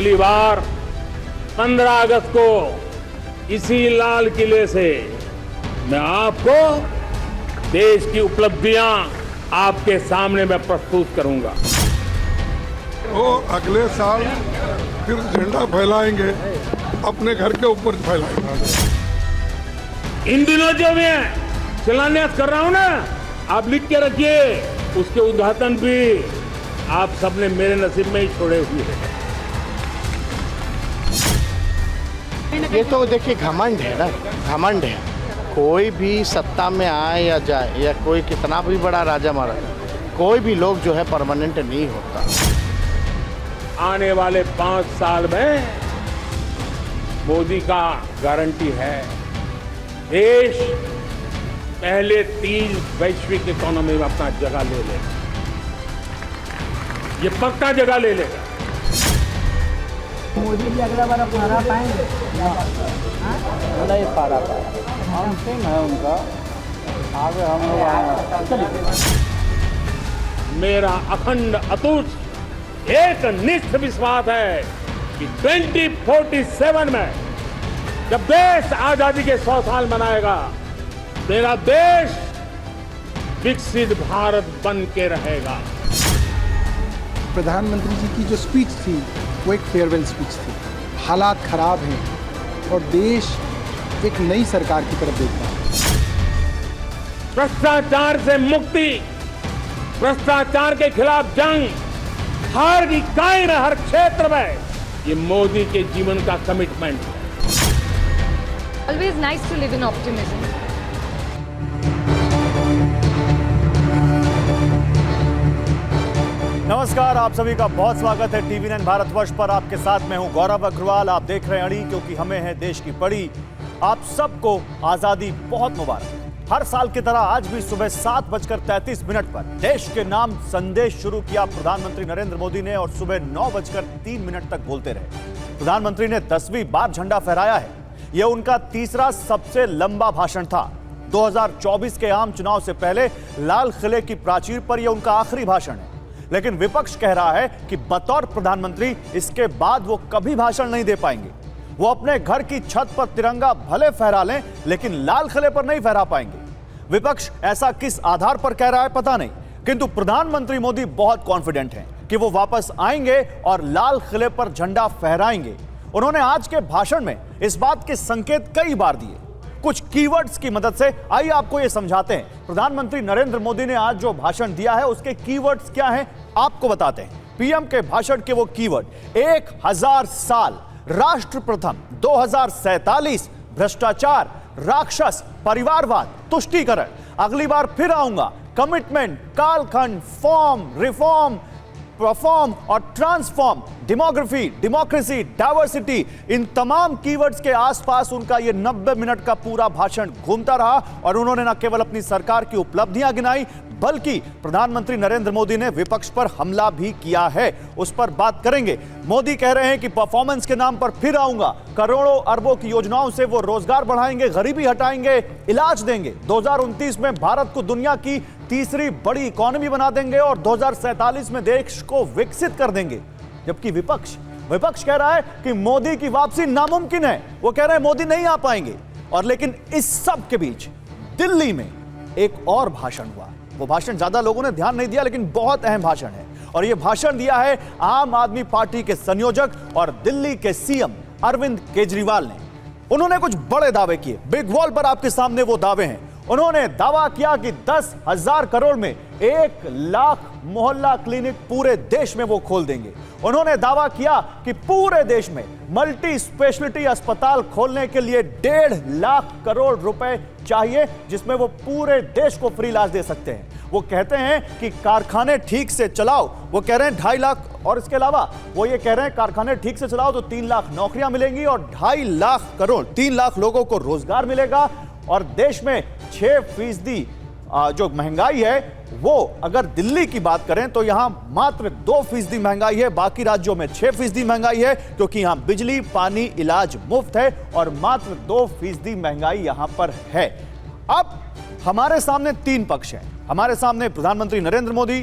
अगली बार 15 अगस्त को इसी लाल किले से मैं आपको देश की उपलब्धियां आपके सामने मैं प्रस्तुत करूंगा। वो अगले साल फिर झंडा फहराएंगे, अपने घर के ऊपर फहराएंगे। इन दिनों जो मैं शिलान्यास कर रहा हूं ना, आप लिख के रखिए, उसके उद्घाटन भी आप सबने मेरे नसीब में ही छोड़े हुए हैं। ये तो देखिए घमंड है ना, घमंड है। कोई भी सत्ता में आए या जाए, या कोई कितना भी बड़ा राजा महाराजा, कोई भी लोग जो है परमानेंट नहीं होता। आने वाले 5 साल में मोदी का गारंटी है, देश पहले 3 वैश्विक इकोनॉमी में अपना जगह ले लेगा। ये पक्का जगह ले लेगा। मोदी जी अगला बार आप हरा पाएंगे? नहीं पारा पाए, अंतिम है उनका, आगे हम लोग मेरा अखंड अतुट एक निष्ठ विश्वास है कि 2047 में जब देश आजादी के 100 साल मनाएगा, मेरा देश विकसित भारत बन के रहेगा। प्रधानमंत्री जी की जो स्पीच थी वो एक फेयरवेल स्पीच थी। हालात खराब हैं और देश एक नई सरकार की तरफ देख रहा है। भ्रष्टाचार से मुक्ति, भ्रष्टाचार के खिलाफ जंग, हर इकाई में, हर क्षेत्र में ये मोदी के जीवन का कमिटमेंट है। Always nice to live in optimism. नमस्कार, आप सभी का बहुत स्वागत है टीवी 9 भारतवर्ष पर। आपके साथ मैं हूं गौरव अग्रवाल। आप देख रहे हैं अड़ी, क्योंकि हमें है देश की पड़ी। आप सबको आजादी बहुत मुबारक। हर साल की तरह आज भी सुबह 7:33 पर देश के नाम संदेश शुरू किया प्रधानमंत्री नरेंद्र मोदी ने, और सुबह 9:03 तक बोलते रहे। प्रधानमंत्री ने 10वीं बार झंडा फहराया है। यह उनका तीसरा सबसे लंबा भाषण था। 2024 के आम चुनाव से पहले लाल किले की प्राचीर पर यह उनका आखिरी भाषण है। लेकिन विपक्ष कह रहा है कि बतौर प्रधानमंत्री इसके बाद वो कभी भाषण नहीं दे पाएंगे। वो अपने घर की छत पर तिरंगा भले फहरा लें, लेकिन लाल किले पर नहीं फहरा पाएंगे। विपक्ष ऐसा किस आधार पर कह रहा है पता नहीं, किंतु प्रधानमंत्री मोदी बहुत कॉन्फिडेंट हैं कि वो वापस आएंगे और लाल किले पर झंडा फहराएंगे। उन्होंने आज के भाषण में इस बात के संकेत कई बार दिए। कुछ कीवर्ड्स की मदद से आइए आपको यह समझाते हैं। प्रधानमंत्री नरेंद्र मोदी ने आज जो भाषण दिया है उसके कीवर्ड्स क्या हैं, आपको बताते हैं। पीएम के भाषण के वो कीवर्ड: 1000 साल, राष्ट्र प्रथम, 2047, भ्रष्टाचार, राक्षस, परिवारवाद, तुष्टीकरण, अगली बार फिर आऊंगा, कमिटमेंट, कालखंड, फॉर्म, रिफॉर्म, परफॉर्म और ट्रांसफॉर्म, डेमोग्राफी, डेमोक्रेसी, डाइवर्सिटी। इन तमाम कीवर्ड्स के आसपास उनका यह 90 मिनट का पूरा भाषण घूमता रहा। और उन्होंने न केवल अपनी सरकार की उपलब्धियां गिनाई, बल्कि प्रधानमंत्री नरेंद्र मोदी ने विपक्ष पर हमला भी किया है। उस पर बात करेंगे। मोदी कह रहे हैं कि परफॉर्मेंस के नाम पर फिर आऊंगा, करोड़ों अरबों की योजनाओं से वो रोजगार बढ़ाएंगे, गरीबी हटाएंगे, इलाज देंगे, 2029 में भारत को दुनिया की तीसरी बड़ी इकोनॉमी बना देंगे और 2047 में देश को विकसित कर देंगे। जबकि विपक्ष कह रहा है कि मोदी की वापसी नामुमकिन है। वो कह रहे हैं मोदी नहीं आ पाएंगे। और लेकिन इस सब के बीच दिल्ली में एक और भाषण हुआ। वो भाषण ज्यादा लोगों ने ध्यान नहीं दिया, लेकिन बहुत अहम भाषण है। और यह भाषण दिया है आम आदमी पार्टी के संयोजक और दिल्ली के सीएम अरविंद केजरीवाल ने। उन्होंने कुछ बड़े दावे किए। बिग वॉल पर आपके सामने वो दावे हैं। उन्होंने दावा किया कि 10,000 करोड़ में 1 लाख मोहल्ला क्लिनिक पूरे देश में वो खोल देंगे। उन्होंने दावा किया कि पूरे देश में मल्टी स्पेशलिटी अस्पताल खोलने के लिए 1.5 लाख करोड़ रुपए चाहिए, जिसमें वो पूरे देश को फ्री इलाज दे सकते हैं। वो कहते हैं कि कारखाने ठीक से चलाओ। वो कह रहे हैं 2.5 लाख, और इसके अलावा वो ये कह रहे हैं कारखाने ठीक से चलाओ तो 3 लाख नौकरियां मिलेंगी और 2.5 लाख करोड़, 3 लाख लोगों को रोजगार मिलेगा। और देश में 6% जो महंगाई है, वो अगर दिल्ली की बात करें तो यहां मात्र 2% महंगाई है। बाकी राज्यों में 6% महंगाई है, क्योंकि यहां बिजली, पानी, इलाज मुफ्त है, और मात्र 2% महंगाई यहां पर है। अब हमारे सामने 3 पक्ष हैं। हमारे सामने प्रधानमंत्री नरेंद्र मोदी,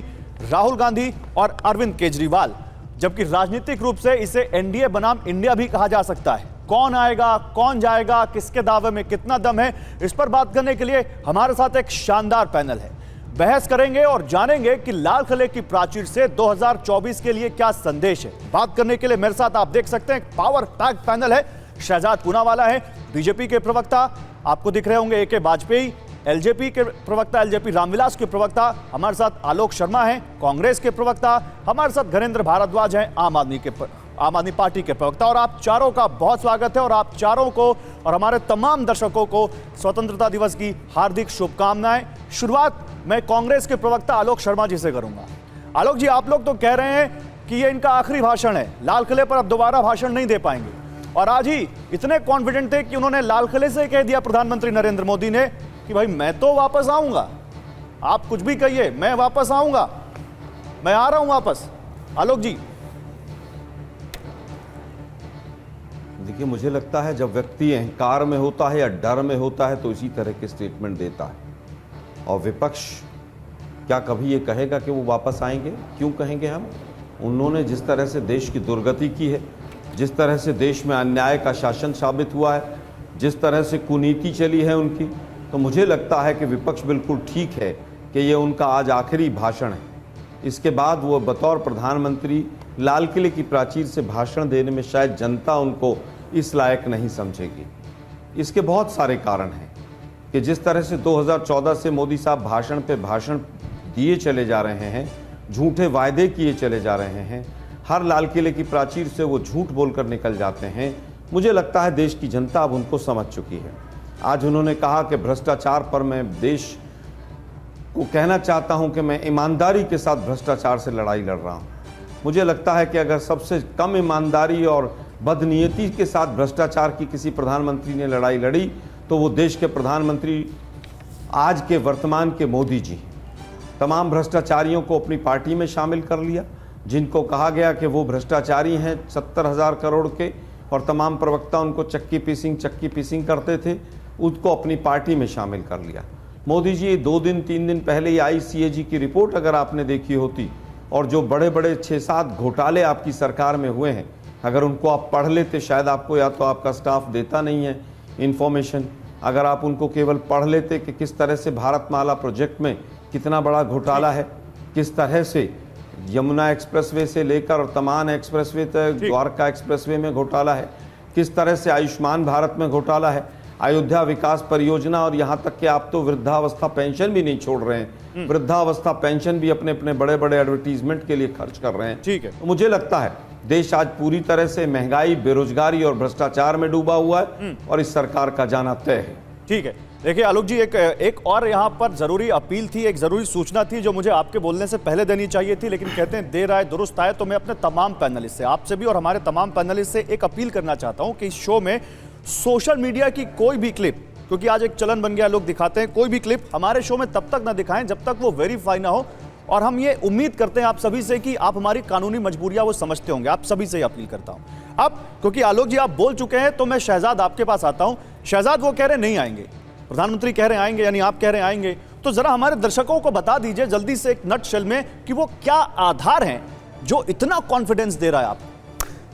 राहुल गांधी और अरविंद केजरीवाल। जबकि राजनीतिक रूप से इसे एनडीए बनाम इंडिया भी कहा जा सकता है। कौन आएगा, कौन जाएगा, किसके दावे में कितना दम है, इस पर बात करने के लिए हमारे साथ एक शानदार पैनल है। बहस करेंगे और जानेंगे कि लाल किले की प्राचीर से 2024 के लिए क्या संदेश है। बात करने के लिए मेरे साथ आप देख सकते हैं पावर पैक पैनल है। शहजाद पूनावाला है, बीजेपी के प्रवक्ता, आपको दिख रहे होंगे AK बाजपेयी, एलजेपी के प्रवक्ता LJP रामविलास के प्रवक्ता, हमारे साथ आलोक शर्मा हैं, कांग्रेस के प्रवक्ता, हमारे साथ घरेंद्र भारद्वाज हैं, आम आदमी पार्टी के प्रवक्ता। और आप चारों का बहुत स्वागत है और आप चारों को और हमारे तमाम दर्शकों को स्वतंत्रता दिवस की हार्दिक शुभकामनाएं। शुरुआत मैं कांग्रेस के प्रवक्ता आलोक शर्मा जी से करूंगा। आलोक जी, आप लोग तो कह रहे हैं कि ये इनका आखिरी भाषण है, लाल किले पर अब दोबारा भाषण नहीं दे पाएंगे, और आज ही इतने कॉन्फिडेंट थे कि उन्होंने लाल किले से कह दिया प्रधानमंत्री नरेंद्र मोदी ने कि भाई मैं तो वापस आऊंगा, आप कुछ भी कहिए, मैं वापस आऊंगा, मैं आ रहा हूं वापस। आलोक जी। देखिए, मुझे लगता है जब व्यक्ति अहंकार में होता है या डर में होता है तो इसी तरह के स्टेटमेंट देता है। और विपक्ष क्या कभी ये कहेगा कि वो वापस आएंगे? क्यों कहेंगे हम? उन्होंने जिस तरह से देश की दुर्गति की है, जिस तरह से देश में अन्याय का शासन साबित हुआ है, जिस तरह से कुनीति चली है उनकी, तो मुझे लगता है कि विपक्ष बिल्कुल ठीक है कि ये उनका आज आखिरी भाषण है। इसके बाद वो बतौर प्रधानमंत्री लाल किले की प्राचीर से भाषण देने में शायद जनता उनको इस लायक नहीं समझेगी। इसके बहुत सारे कारण हैं कि जिस तरह से 2014 से मोदी साहब भाषण पे भाषण दिए चले जा रहे हैं, झूठे वायदे किए चले जा रहे हैं, हर लाल किले की प्राचीर से वो झूठ बोलकर निकल जाते हैं। मुझे लगता है देश की जनता अब उनको समझ चुकी है। आज उन्होंने कहा कि भ्रष्टाचार पर मैं देश को कहना चाहता हूं कि मैं ईमानदारी के साथ भ्रष्टाचार से लड़ाई लड़ रहा हूं। मुझे लगता है कि अगर सबसे कम ईमानदारी और बदनीयती के साथ भ्रष्टाचार की किसी प्रधानमंत्री ने लड़ाई लड़ी तो वो देश के प्रधानमंत्री आज के वर्तमान के मोदी जी। तमाम भ्रष्टाचारियों को अपनी पार्टी में शामिल कर लिया, जिनको कहा गया कि वो भ्रष्टाचारी हैं 70,000 करोड़ के, और तमाम प्रवक्ता उनको चक्की पीसिंग करते थे, उसको अपनी पार्टी में शामिल कर लिया। मोदी जी 2-3 दिन पहले ही ICAG की रिपोर्ट अगर आपने देखी होती, और जो बड़े बड़े 6-7 घोटाले आपकी सरकार में हुए हैं, अगर उनको आप पढ़ लेते, शायद आपको, या तो आपका स्टाफ देता नहीं है इन्फॉर्मेशन, अगर आप उनको केवल पढ़ लेते कि किस तरह से भारतमाला प्रोजेक्ट में कितना बड़ा घोटाला है, किस तरह से यमुना एक्सप्रेसवे से लेकर और तमाम एक्सप्रेसवे तक, द्वारका एक्सप्रेसवे में घोटाला है, किस तरह से आयुष्मान भारत में घोटाला है, अयोध्या विकास परियोजना, और यहाँ तक कि आप तो वृद्धावस्था पेंशन भी नहीं छोड़ रहे हैं, वृद्धावस्था पेंशन भी अपने अपने बड़े बड़े एडवर्टीजमेंट के लिए खर्च कर रहे हैं। ठीक है, तो मुझे लगता है देश आज पूरी तरह से महंगाई, बेरोजगारी और भ्रष्टाचार में डूबा हुआ है, और इस सरकार का जाना तय है। ठीक है, देखिए आलोक जी, एक और यहाँ पर जरूरी अपील थी, एक जरूरी सूचना थी जो मुझे आपके बोलने से पहले देनी चाहिए थी, लेकिन कहते हैं देर आए दुरुस्त आए। तो मैं अपने तमाम पैनलिस्ट से, आपसे भी और हमारे तमाम पैनलिस्ट से एक अपील करना चाहता हूँ कि इस शो में सोशल मीडिया की कोई भी क्लिप, क्योंकि आज एक चलन बन गया, लोग दिखाते हैं, कोई भी क्लिप हमारे शो में तब तक ना दिखाएं जब तक वो वेरीफाई ना हो। और हम ये उम्मीद करते हैं आप सभी से कि आप हमारी कानूनी मजबूरियां वो समझते होंगे। आप सभी से ही अपील करता हूं। अब क्योंकि आलोक जी आप बोल चुके हैं, तो मैं शहजाद आपके पास आता हूं। शहजाद, वो कह रहे नहीं आएंगे, प्रधानमंत्री कह रहे आएंगे, यानी आप कह रहे आएंगे, तो जरा हमारे दर्शकों को बता दीजिए जल्दी से एक नटशेल में कि वो क्या आधार हैं जो इतना कॉन्फिडेंस दे रहा है आपको।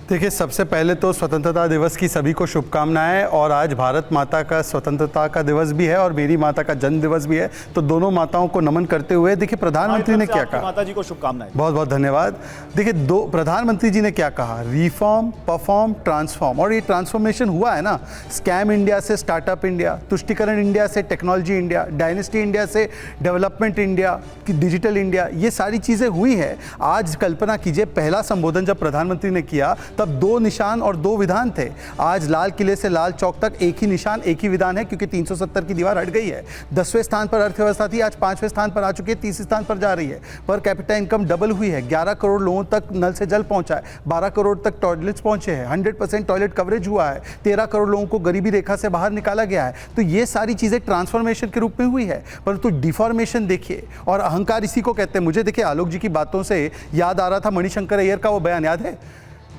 देखिए, सबसे पहले तो स्वतंत्रता दिवस की सभी को शुभकामनाएं, और आज भारत माता का स्वतंत्रता का दिवस भी है और मेरी माता का जन्म दिवस भी है, तो दोनों माताओं को नमन करते हुए देखिए प्रधानमंत्री ने क्या कहा। माता जी को शुभकामनाएं। बहुत बहुत धन्यवाद। देखिए, प्रधानमंत्री जी ने क्या कहा, रिफॉर्म, परफॉर्म, ट्रांसफॉर्म, और ये ट्रांसफॉर्मेशन हुआ है ना, स्कैम इंडिया से स्टार्टअप इंडिया, तुष्टिकरण इंडिया से टेक्नोलॉजी इंडिया, डायनेस्टी इंडिया से डेवलपमेंट इंडिया, डिजिटल इंडिया, ये सारी चीज़ें हुई है। आज कल्पना कीजिए, पहला संबोधन जब प्रधानमंत्री ने किया तब 2 निशान और 2 विधान थे। आज लाल किले से लाल चौक तक एक ही निशान, एक ही विधान है, क्योंकि 370 की दीवार हट गई है। 10वें स्थान पर अर्थव्यवस्था थी, आज 5वें स्थान पर आ चुकी है, 30 स्थान पर जा रही है। पर कैपिटा इनकम डबल हुई है, 11 करोड़ लोगों तक नल से जल पहुंचा है, 12 करोड़ तक टॉयलेट्स पहुंचे हैं, 100% टॉयलेट कवरेज हुआ है, 13 करोड़ लोगों को गरीबी रेखा से बाहर निकाला गया है। तो ये सारी चीज़ें ट्रांसफॉर्मेशन के रूप में हुई है। परंतु डिफॉर्मेशन देखिए, और अहंकार इसी को कहते हैं। मुझे देखिए आलोक जी की बातों से याद आ रहा था मणिशंकर अय्यर का वो बयान, याद है,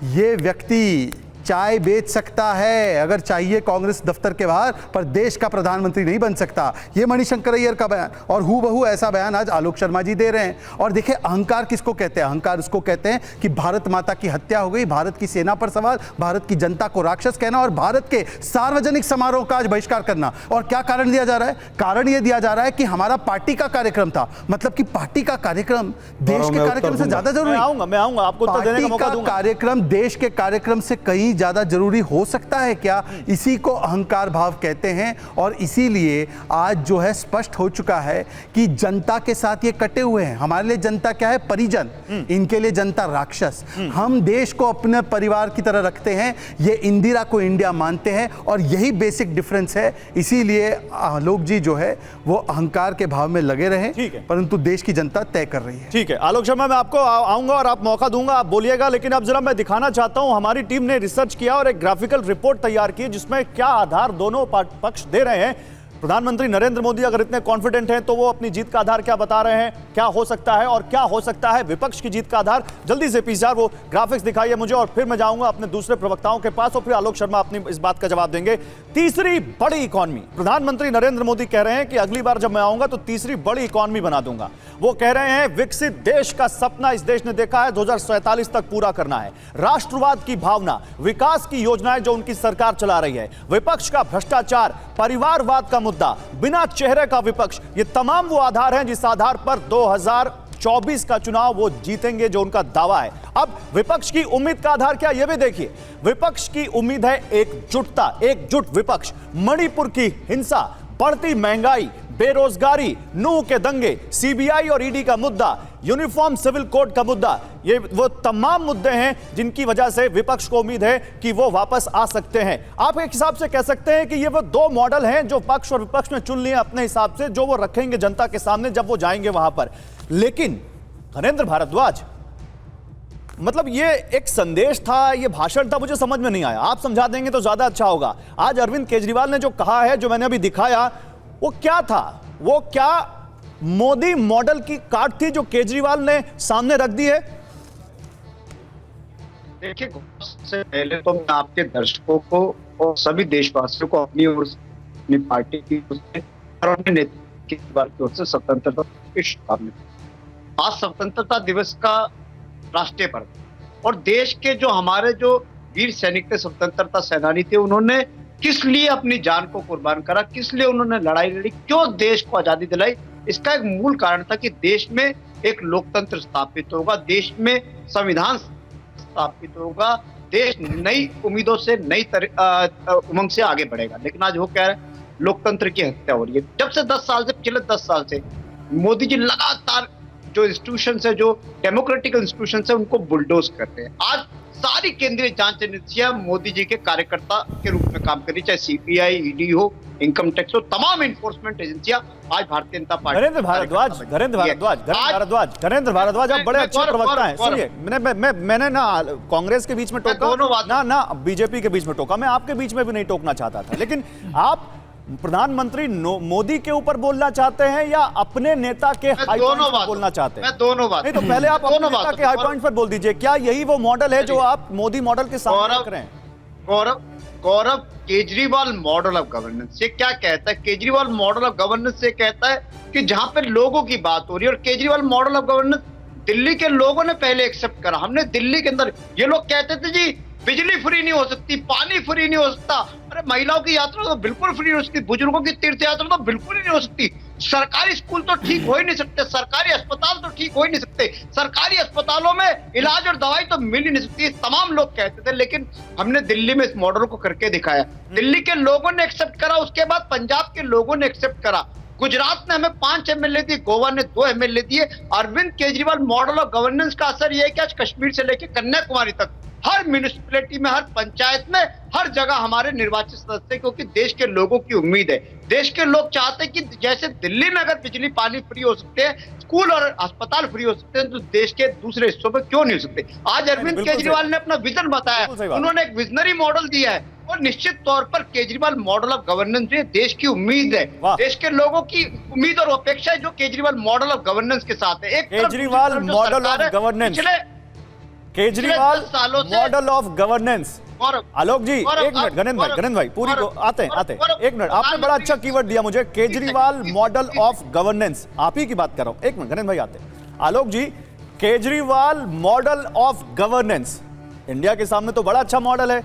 ये व्यक्ति चाय बेच सकता है अगर चाहिए कांग्रेस दफ्तर के बाहर, पर देश का प्रधानमंत्री नहीं बन सकता। ये मणिशंकर अय्यर का बयान, और हूबहू ऐसा बयान आज आलोक शर्मा जी दे रहे हैं। और देखिए, अहंकार किसको कहते हैं? अहंकार उसको कहते हैं कि भारत माता की हत्या हो गई, भारत की सेना पर सवाल, भारत की जनता को राक्षस कहना और भारत के सार्वजनिक समारोह का आज बहिष्कार करना। और क्या कारण दिया जा रहा है? कारण यह दिया जा रहा है कि हमारा पार्टी का कार्यक्रम था। मतलब कि पार्टी का कार्यक्रम देश के कार्यक्रम से ज्यादा जरूरी। मैं आऊंगा आपको उत्तर देने का मौका दूंगा। कार्यक्रम देश के कार्यक्रम से कहीं ज्यादा जरूरी हो सकता है क्या? इसी को अहंकार भाव कहते हैं। और इसीलिए आज जो है स्पष्ट हो चुका है कि जनता के साथ ये कटे हुए हैं। हमारे लिए जनता क्या है? परिजन। इनके लिए जनता राक्षस। हम देश को अपने परिवार की तरह रखते हैं, ये इंदिरा को इंडिया मानते हैं, और यही बेसिक डिफरेंस है। इसीलिए आलोक जी जो है वो अहंकार के भाव में लगे रहे, परंतु देश की जनता तय कर रही है। ठीक है आलोक शर्मा, मैं आपको आऊंगा और आप मौका दूंगा, आप बोलिएगा। लेकिन अब जरा मैं दिखाना चाहता हूं, हमारी टीम ने रिसर्च किया और एक ग्राफिकल रिपोर्ट तैयार की जिसमें क्या आधार दोनों पक्ष दे रहे हैं। प्रधानमंत्री नरेंद्र मोदी अगर इतने कॉन्फिडेंट हैं तो वो अपनी जीत का आधार क्या बता रहे हैं, क्या हो सकता है और क्या हो सकता है विपक्ष की जीत का आधार। जल्दी से पीसीआर वो ग्राफिक्स दिखाइए मुझे, और फिर मैं जाऊंगा अपने दूसरे प्रवक्ताओं के पास और फिर आलोक शर्मा अपनी इस बात का जवाब देंगे। तीसरी बड़ी इकॉनमी, प्रधानमंत्री नरेंद्र मोदी कह रहे हैं कि अगली बार जब मैं आऊंगा तो तीसरी बड़ी इकॉनमी बना दूंगा। वो कह रहे हैं विकसित देश का सपना इस देश ने देखा है 2047 तक पूरा करना है। राष्ट्रवाद की भावना, विकास की योजनाएं जो उनकी सरकार चला रही है, विपक्ष का भ्रष्टाचार, परिवारवाद का मुद्दा, बिना चेहरे का विपक्ष, ये तमाम वो आधार हैं जिस आधार पर 2024 का चुनाव वो जीतेंगे जो उनका दावा है। अब विपक्ष की उम्मीद का आधार क्या, ये भी देखिए। विपक्ष की उम्मीद है एकजुटता, एकजुट विपक्ष। मणिपुर की हिंसा, बढ़ती महंगाई, बेरोजगारी, नूह के दंगे, सीबीआई और ईडी का मुद्दा, यूनिफॉर्म सिविल कोड का मुद्दा, ये वो तमाम मुद्दे हैं जिनकी वजह से विपक्ष को उम्मीद है कि वो वापस आ सकते हैं। आप एक हिसाब से कह सकते हैं कि ये वो दो मॉडल हैं जो पक्ष और विपक्ष ने चुन लिए अपने हिसाब से, जो वो रखेंगे जनता के सामने जब वो जाएंगे वहां पर। लेकिन धर्मेंद्र भारद्वाज, मतलब ये एक संदेश था, ये भाषण था, मुझे समझ में नहीं आया, आप समझा देंगे तो ज्यादा अच्छा होगा। आज अरविंद केजरीवाल ने जो कहा है, जो मैंने अभी दिखाया, वो क्या था? वो क्या मोदी मॉडल की कार्ड थी जो केजरीवाल ने सामने रख दी है? देखिए, सबसे पहले तो मैं आपके दर्शकों को और सभी देशवासियों को अपनी ओर से, अपनी पार्टी की ओर से और अपने नेतृत्व की ओर से स्वतंत्रता की शुभकामनाएं। आज स्वतंत्रता दिवस का राष्ट्रीय पर्व, और देश के जो हमारे जो वीर सैनिक थे, स्वतंत्रता सेनानी थे, उन्होंने किस लिए अपनी जान को कुर्बान करा, किस लिए उन्होंने लड़ाई लड़ी, क्यों देश को आजादी दिलाई, इसका एक मूल कारण था कि देश में एक लोकतंत्र स्थापित होगा, देश में संविधान स्थापित होगा, देश नई उम्मीदों से, नई उमंग से आगे बढ़ेगा। लेकिन आज वो कह रहे हैं लोकतंत्र की हत्या हो रही है। जब से 10 साल से, पिछले 10 साल से मोदी जी लगातार जो इंस्टीट्यूशन है, जो डेमोक्रेटिक इंस्टीट्यूशन है, उनको बुलडोज करते हैं। आज सारी केंद्रीय जांच एजेंसियां मोदी जी के कार्यकर्ता के रूप में काम कर रही, चाहे सीबीआई, ईडी हो, इनकम टैक्स हो, तमाम एनफोर्समेंट एजेंसियां आज भारतीय जनता पार्टी। धर्मेंद्र भारद्वाज आप बड़े अच्छे प्रवक्ता हैं। सुनिए, मैंने ना कांग्रेस के बीच में टोका ना बीजेपी के बीच में टोका, मैं आपके बीच में भी नहीं टोकना चाहता था, लेकिन आप प्रधानमंत्री मोदी के ऊपर बोलना चाहते हैं या अपने नेता के हाई पॉइंट पर बोलना चाहते हैं? मैं दोनों बात। नहीं तो पहले आप अपने नेता के हाई पॉइंट पर बोल दीजिए। क्या यही वो मॉडल है जो आप मोदी मॉडल के सामने रख रहे हैं? गौरव, केजरीवाल मॉडल ऑफ गवर्नेंस ये क्या कहता है? केजरीवाल मॉडल ऑफ गवर्नेंस ये कहता है कि जहां पे लोगों की बात हो रही है, और Kejriwal model of governance Delhi के लोगों ने पहले एक्सेप्ट करा। हमने दिल्ली के अंदर, ये लोग कहते थे जी बिजली फ्री नहीं हो सकती, पानी फ्री नहीं हो सकता, अरे महिलाओं की यात्रा तो बिल्कुल फ्री हो सकती, बुजुर्गों की तीर्थ यात्रा तो बिल्कुल ही नहीं हो सकती, सरकारी स्कूल तो ठीक हो ही नहीं सकते, सरकारी अस्पताल तो ठीक हो ही नहीं सकते, सरकारी अस्पतालों में इलाज और दवाई तो मिल ही नहीं सकती, तमाम लोग कहते थे। लेकिन हमने दिल्ली में इस मॉडल को करके दिखाया, दिल्ली के लोगों ने एक्सेप्ट करा, उसके बाद पंजाब के लोगों ने एक्सेप्ट करा, गुजरात ने हमें 5 एमएलए दिए, गोवा ने 2 एमएलए दिए। Arvind Kejriwal model of governance का असर यह है कि आज कश्मीर से लेकर कन्याकुमारी तक हर म्यूनिसिपैलिटी में, हर पंचायत में, हर जगह हमारे निर्वाचित सदस्य, क्योंकि देश के लोगों की उम्मीद है, देश के लोग चाहते हैं कि जैसे दिल्ली में अगर बिजली पानी फ्री हो सकते हैं, स्कूल और अस्पताल फ्री हो सकते हैं, तो देश के दूसरे हिस्सों में क्यों नहीं हो सकते? आज अरविंद केजरीवाल ने अपना विजन बताया, उन्होंने एक विजनरी मॉडल दिया है, और निश्चित तौर पर केजरीवाल मॉडल ऑफ गवर्नेंस में देश की उम्मीद है, देश के लोगों की उम्मीद और अपेक्षा है जो केजरीवाल मॉडल ऑफ गवर्नेंस के साथ है। एक Kejriwal model of governance, Kejriwal model of governance, Alok ji एक मिनट, गणेंद्र भाई पूरी को आते हैं एक मिनट। आपने बड़ा अच्छा कीवर्ड दिया मुझे, केजरीवाल मॉडल ऑफ गवर्नेंस, आप ही की बात कर रहा हूं। एक मिनट गणेंद्र भाई आते हैं। Alok ji, Kejriwal model of governance, India के सामने तो बड़ा अच्छा मॉडल है,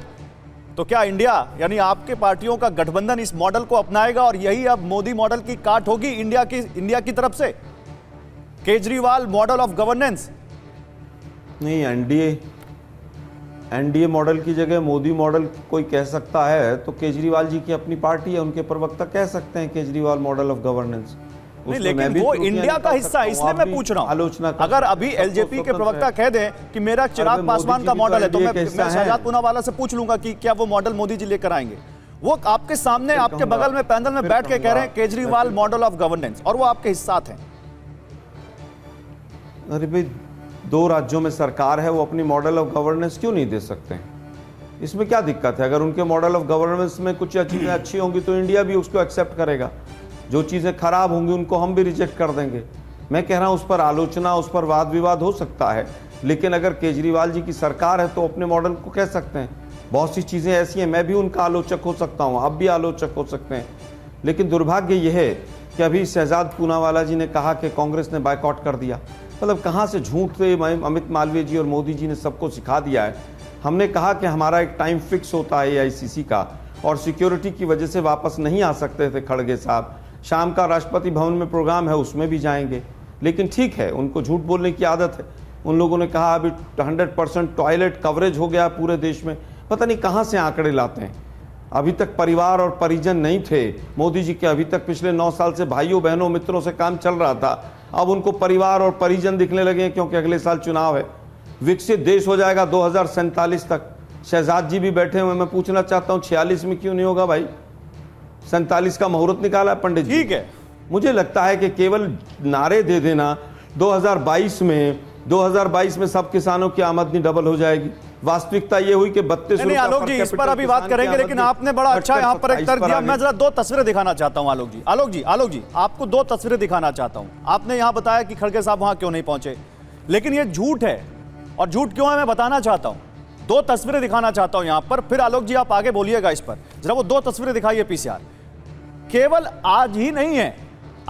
तो क्या इंडिया यानी आपके पार्टियों का गठबंधन इस मॉडल को अपनाएगा और यही अब मोदी मॉडल की काट होगी इंडिया की तरफ से, केजरीवाल मॉडल ऑफ गवर्नेंस? नहीं, एनडीए मॉडल की जगह मोदी मॉडल कोई कह सकता है तो केजरीवाल जी की अपनी पार्टी है, उनके प्रवक्ता कह सकते हैं केजरीवाल मॉडल ऑफ गवर्नेंस। नहीं, लेकिन वो इंडिया का हिस्सा है, इसलिए मैं पूछ रहा हूं। आलोचना अगर अभी एलजेपी के प्रवक्ता कह दें कि मेरा चिराग पासवान का मॉडल है, तो मैं शहजाद पूनावाला से पूछ लूंगा कि क्या वो मॉडल मोदी जी लेकर आएंगे? वो आपके सामने आपके बगल में पैनल में बैठ के कह रहे हैं केजरीवाल मॉडल ऑफ गवर्नेंस, और वो आपके हिस्सा हैं। अरे भाई, 2 राज्यों में सरकार है, वो अपनी मॉडल ऑफ गवर्नेंस क्यों नहीं दे सकते? इसमें क्या दिक्कत है? अगर उनके मॉडल ऑफ गवर्नेंस में कुछ चीजें अच्छी होंगी तो इंडिया भी उसको एक्सेप्ट करेगा, जो चीजें खराब होंगी उनको हम भी रिजेक्ट कर देंगे। मैं कह रहा हूं उस पर आलोचना, उस पर वाद विवाद हो सकता है, लेकिन अगर केजरीवाल जी की सरकार है तो अपने मॉडल को कह सकते हैं। बहुत सी चीजें ऐसी हैं, मैं भी उनका आलोचक हो सकता हूं, आप भी आलोचक हो सकते हैं, लेकिन दुर्भाग्य यह है कि अभी शहजाद पूनावाला जी ने कहा कि कांग्रेस ने बायकॉट कर दिया। मतलब कहाँ से झूठ थे? अमित मालवीय जी और मोदी जी ने सबको सिखा दिया है। हमने कहा कि हमारा एक टाइम फिक्स होता है एआईसीसी का, और सिक्योरिटी की वजह से वापस नहीं आ सकते थे खड़गे साहब। शाम का राष्ट्रपति भवन में प्रोग्राम है, उसमें भी जाएंगे, लेकिन ठीक है, उनको झूठ बोलने की आदत है। उन लोगों ने कहा अभी 100% टॉयलेट कवरेज हो गया पूरे देश में। पता नहीं कहाँ से आंकड़े लाते हैं। अभी तक परिवार और परिजन नहीं थे मोदी जी के, अभी तक पिछले 9 साल से भाइयों बहनों मित्रों से काम चल रहा था, अब उनको परिवार और परिजन दिखने लगे हैं क्योंकि अगले साल चुनाव है। विकसित देश हो जाएगा 2047 तक। शहजाद जी भी बैठे हुए, मैं पूछना चाहता हूँ 46 में क्यों नहीं होगा भाई? 47 का मुहूर्त निकाला है पंडित जी। ठीक है, मुझे लगता है कि केवल नारे दे देना 2022 में सब किसानों की आमदनी डबल हो जाएगी, वास्तविकता ये हुई कि 32 नहीं आलोक जी, इस पर अभी बात करेंगे, लेकिन आपने बड़ा अच्छा यहाँ पर एक तर्क दिया। मैं जरा 2 तस्वीरें दिखाना चाहता हूँ आलोक जी, आपको 2 तस्वीरें दिखाना चाहता हूँ। आपने यहाँ बताया कि खड़गे साहब वहां क्यों नहीं पहुंचे, लेकिन ये झूठ है, और झूठ क्यों है मैं बताना चाहता हूँ। 2 तस्वीरें दिखाना चाहता हूँ यहाँ पर, फिर आलोक जी आप आगे बोलिएगा इस पर। जरा वो 2 तस्वीरें दिखाइए पीसीआर। केवल आज ही नहीं है,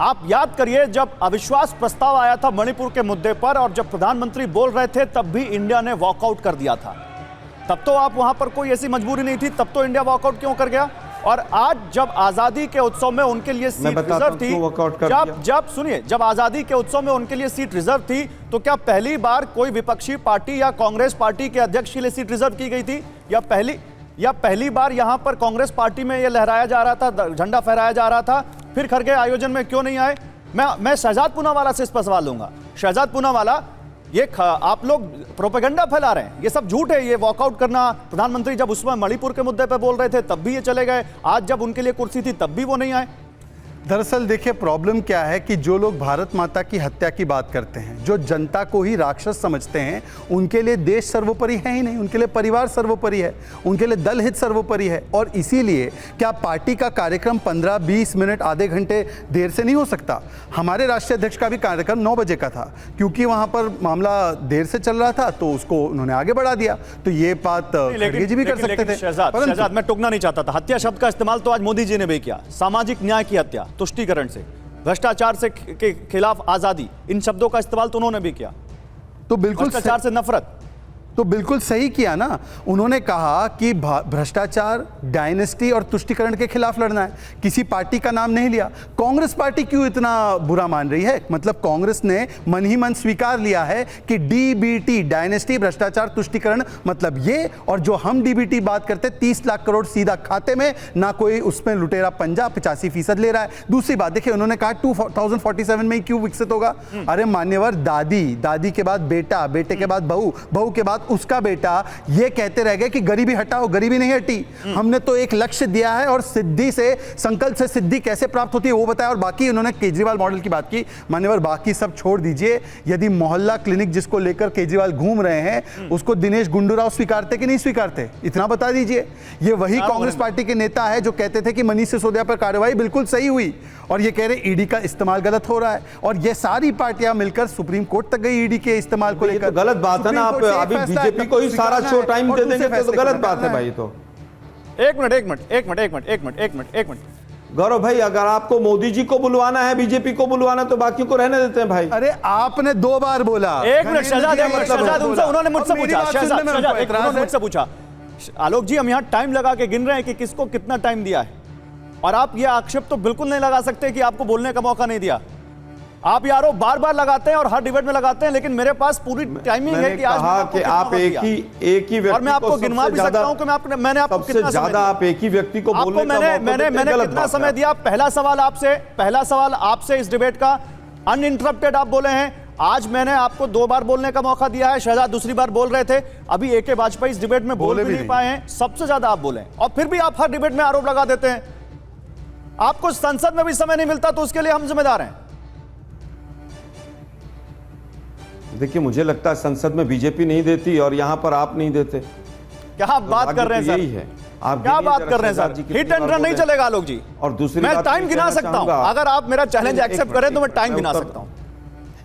आप याद करिए जब अविश्वास प्रस्ताव आया था मणिपुर के मुद्दे पर, और जब प्रधानमंत्री बोल रहे थे तब भी इंडिया ने वॉकआउट कर दिया था। तब तो आप वहां पर कोई ऐसी मजबूरी नहीं थी, तब तो इंडिया वॉकआउट क्यों कर गया? और आज जब आजादी के उत्सव में उनके लिए सीट रिजर्व थी, जब सुनिए, जब आजादी के उत्सव में उनके लिए सीट रिजर्व थी, तो क्या पहली बार कोई विपक्षी पार्टी या कांग्रेस पार्टी के अध्यक्ष के लिए सीट रिजर्व की गई थी? या पहली बार यहां पर कांग्रेस पार्टी में यह लहराया जा रहा था, झंडा फहराया जा रहा था? फिर खड़गे आयोजन में क्यों नहीं आए? मैं शहजाद पूनावाला से इस पर सवाल लूंगा। शहजाद पूनावाला, ये आप लोग प्रोपेगेंडा फैला रहे हैं, ये सब झूठ है। ये वॉकआउट करना, प्रधानमंत्री जब उसमें मणिपुर के मुद्दे पे बोल रहे थे तब भी ये चले गए, आज जब उनके लिए कुर्सी थी तब भी वो नहीं आए। दरअसल देखिए, प्रॉब्लम क्या है कि जो लोग भारत माता की हत्या की बात करते हैं, जो जनता को ही राक्षस समझते हैं, उनके लिए देश सर्वोपरि है ही नहीं, उनके लिए परिवार सर्वोपरि है, उनके लिए दल हित सर्वोपरि है। और इसीलिए क्या पार्टी का कार्यक्रम 15-20 मिनट आधे घंटे देर से नहीं हो सकता? हमारे राष्ट्रीय अध्यक्ष का भी कार्यक्रम 9 बजे का था, क्योंकि वहां पर मामला देर से चल रहा था तो उसको उन्होंने आगे बढ़ा दिया। तो ये बात खड़गे जी भी कर सकते थे। शहजाद, मैं टोकना नहीं चाहता था। हत्या शब्द का इस्तेमाल तो आज मोदी जी ने भी किया। सामाजिक न्याय की हत्या, तुष्टीकरण से, भ्रष्टाचार से के खिलाफ आजादी, इन शब्दों का इस्तेमाल तो उन्होंने भी किया। तो बिल्कुल भ्रष्टाचार से नफरत, तो बिल्कुल सही किया ना। उन्होंने कहा कि भ्रष्टाचार, डायनेस्टी और तुष्टीकरण के खिलाफ लड़ना है, किसी पार्टी का नाम नहीं लिया। कांग्रेस पार्टी क्यों इतना बुरा मान रही है? मतलब कांग्रेस ने मन ही मन स्वीकार लिया है कि डीबीटी, डायनेस्टी, भ्रष्टाचार, तुष्टीकरण, मतलब ये, और जो हम डीबीटी बात करते 30 लाख करोड़ सीधा खाते में, ना कोई उसमें लुटेरा पंजा 85% ले रहा है। दूसरी बात देखिए, उन्होंने कहा 2047 में ही क्यों विकसित होगा? अरे मान्यवर, दादी के बाद बेटा, बेटे के बाद बहू के बाद उसका बेटा, ये कहते रह गए कि गरीबी हटाओ, गरीबी नहीं हटी। हमने तो एक लक्ष्य दिया है और सिद्धि से, संकल्प से सिद्धि कैसे प्राप्त होती है वो बताया। और बाकी उन्होंने केजरीवाल मॉडल की बात की। मान्यवर, बाकी सब छोड़ दीजिए। यदि मोहल्ला क्लिनिक जिसको लेकर केजरीवाल घूम रहे हैं, उसको दिनेश गुंडूराव स्वीकारते कि नहीं स्वीकारते, इतना बता दीजिए। ये वही कांग्रेस पार्टी के नेता है जो कहते थे कि मनीष सिसोदिया पर कार्रवाई बिल्कुल सही हुई, और ये कह रहे ईडी का इस्तेमाल गलत हो रहा है, और ये सारी पार्टियां मिलकर सुप्रीम कोर्ट तक गई ईडी के इस्तेमाल को ये लेकर। तो गलत बात है ना, आप अभी बीजेपी को ही सारा शो टाइम दे देंगे तो गलत बात है भाई। तो एक मिनट गौरव भाई, अगर आपको मोदी जी को बुलवाना है, बीजेपी को बुलवाना, तो बाकियों को रहने देते हैं भाई। अरे आपने 2 बार बोला। एक मिनट शहजाद, उन्होंने मुझसे पूछा, उन्होंने मुझसे पूछा, आलोक जी हम यहाँ टाइम लगा के गिन रहे हैं कि किसको कितना टाइम दिया है, और आप ये आक्षेप तो बिल्कुल नहीं लगा सकते कि आपको बोलने का मौका नहीं दिया। आप यारो बार बार लगाते हैं और हर डिबेट में लगाते हैं, लेकिन मेरे पास पूरी टाइमिंग है कि आज कहा कि आप एक ही व्यक्ति, और मैं आपको गिनवा भी सकता हूं कि मैंने आपको कितना ज्यादा आप एक ही व्यक्ति को बोलने का मौका मैंने कितना समय दिया। पहला सवाल आपसे इस डिबेट का अनइंटरप्टेड आप बोले हैं। आज मैंने आपको 2 बार बोलने का मौका दिया है, शहजाद दूसरी बार बोल रहे थे, अभी ए.के. वाजपेयी इस डिबेट में बोल भी नहीं पाए हैं, सबसे ज्यादा आप बोले, और फिर भी आप हर डिबेट में आरोप लगा देते हैं। आपको संसद में भी समय नहीं मिलता, तो उसके लिए हम जिम्मेदार हैं। देखिए, मुझे लगता है संसद में बीजेपी नहीं देती और यहां पर आप नहीं देते। क्या आप बात कर रहे हैं सर? यही है, आप क्या बात कर रहे हैं सर? हिट एंड रन नहीं चलेगा आलोक जी। और दूसरी मैं टाइम गिना सकता हूं, अगर आप मेरा चैलेंज एक्सेप्ट करें तो मैं टाइम गिना सकता हूं।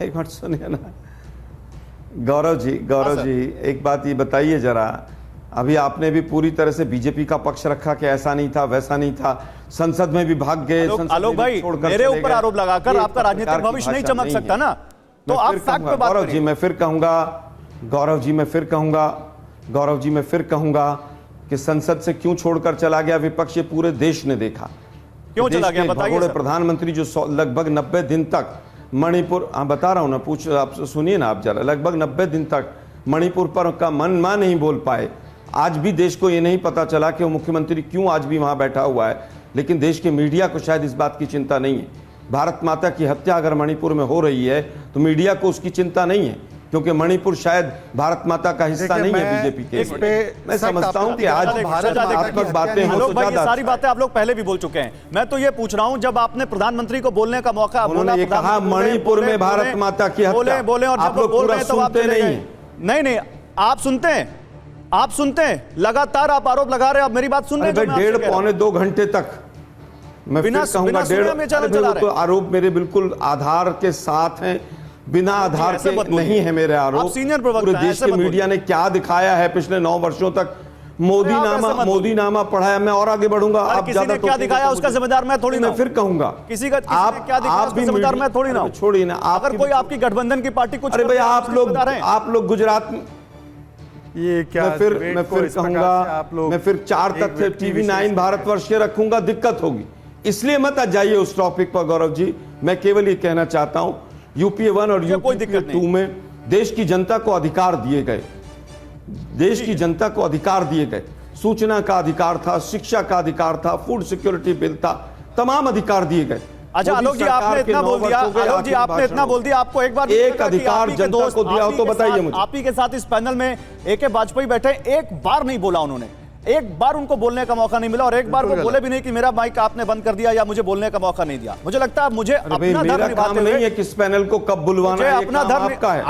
एक मिनट सुनिए ना गौरव जी, एक बात ये बताइए जरा, अभी आपने भी पूरी तरह से बीजेपी का पक्ष रखा कि ऐसा नहीं था, वैसा नहीं था, संसद में भी भाग गए। आलोक भाई, मेरे ऊपर आरोप लगाकर आपका राजनीतिक भविष्य नहीं चमक सकता ना, तो आप फैक्ट पे बात करिए। मैं फिर कहूंगा कि संसद से क्यों छोड़कर चला गया विपक्ष, ये पूरे देश ने देखा। क्यों चला गया बताइए। प्रधानमंत्री जो लगभग 90 दिन तक मणिपुर, बता रहा हूं ना, पूछ आप सुनिए ना आप जरा, लगभग 90 दिन तक मणिपुर पर का मन नहीं बोल पाए। आज भी देश को ये नहीं पता चला कि वो मुख्यमंत्री क्यों आज भी वहां बैठा हुआ है, लेकिन देश के मीडिया को शायद इस बात की चिंता नहीं है। भारत माता की हत्या अगर मणिपुर में हो रही है तो मीडिया को उसकी चिंता नहीं है, क्योंकि मणिपुर शायद भारत माता का हिस्सा नहीं है बीजेपी के। मैं समझता हूं कि आज भावनात्मक बातें हो तो ज्यादा। सारी बातें आप लोग पहले भी बोल चुके हैं। मैं तो ये पूछ रहा हूं, जब आपने प्रधानमंत्री को बोलने का मौका, उन्होंने ये कहा मणिपुर में भारत माता की हत्या, बोले, और आप लोग पूरा सुनते नहीं, आप सुनते हैं, लगातार आप आरोप लगा रहे हैं। आप मेरी बात सुन रहे हैं? 1.5-2 घंटे तक मैं फिर कहूंगा, 1.5 आरोप मेरे बिल्कुल आधार के साथ हैं, बिना आधार के नहीं है मेरे आरोप। पूरे देश के मीडिया ने क्या दिखाया है पिछले 9 वर्षों तक, मोदी नामा पढ़ाया। मैं और आगे बढ़ूंगा, आप ज्यादा क्या दिखाया उसका जिम्मेदार मैं थोड़ी ना, फिर कहूंगा किसी का क्या दिखाया उसका जिम्मेदार मैं थोड़ी ना। छोड़िए ना, अगर कोई आपकी गठबंधन की पार्टी कुछ, अरे भाई आप लोग गुजरात में, ये क्या, मैं फिर कहूंगा, मैं फिर 4 तथ्य TV9 भारतवर्ष के रखूंगा, दिक्कत होगी, इसलिए मत आ जाइए उस टॉपिक पर गौरव जी। मैं केवल ये कहना चाहता हूं, UPA 1 और UPA 2 में देश की जनता को अधिकार दिए गए, सूचना का अधिकार था, शिक्षा का अधिकार था, फूड सिक्योरिटी बिल था, तमाम अधिकार दिए गए। अच्छा आलोक जी, आपने इतना बोल दिया, आपको एक बार एक अधिकार जनता को दिया हो तो बताइए मुझे। आप ही के साथ इस पैनल में A.K. वाजपेयी बैठे, एक बार नहीं बोला उन्होंने, एक बार उनको बोलने का मौका नहीं मिला, और एक बार वो बोले भी नहीं कि मेरा माइक आपने बंद कर दिया या मुझे बोलने का मौका नहीं दिया। मुझे लगता है मुझे अपना धर्म निभाते हुए, नहीं है किस पैनल को कब बुलवाना है, अपना धर्म आपका है।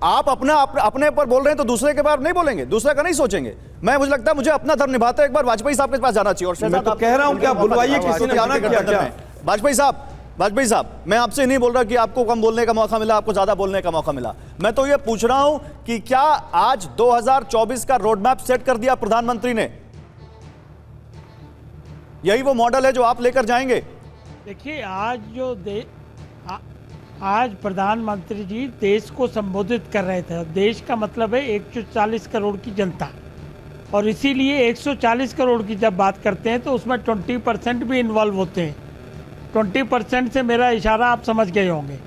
आप अपने पर बोल रहे हैं तो दूसरे के बारे नहीं बोलेंगे, दूसरे का नहीं सोचेंगे। मुझे लगता है मुझे अपना धर्म निभाते एक बार वाजपेयी साहब के पास जाना चाहिए। और मैं तो कह रहा हूं क्या बुलवाइए, किसी ने मना किया क्या? वाजपेयी साहब, मैं आपसे नहीं बोल रहा कि आपको कम बोलने का मौका मिला, आपको ज्यादा बोलने का मौका मिला। मैं तो ये पूछ रहा हूं कि क्या आज 2024 का रोड मैप सेट कर दिया प्रधानमंत्री ने? यही वो मॉडल है जो आप लेकर जाएंगे? देखिए, आज प्रधानमंत्री जी देश को संबोधित कर रहे थे। देश का मतलब है 140 करोड़ की जनता, और इसीलिए 140 करोड़ की जब बात करते हैं तो उसमें 20% भी इन्वॉल्व होते हैं। 20% से मेरा इशारा आप समझ गए होंगे।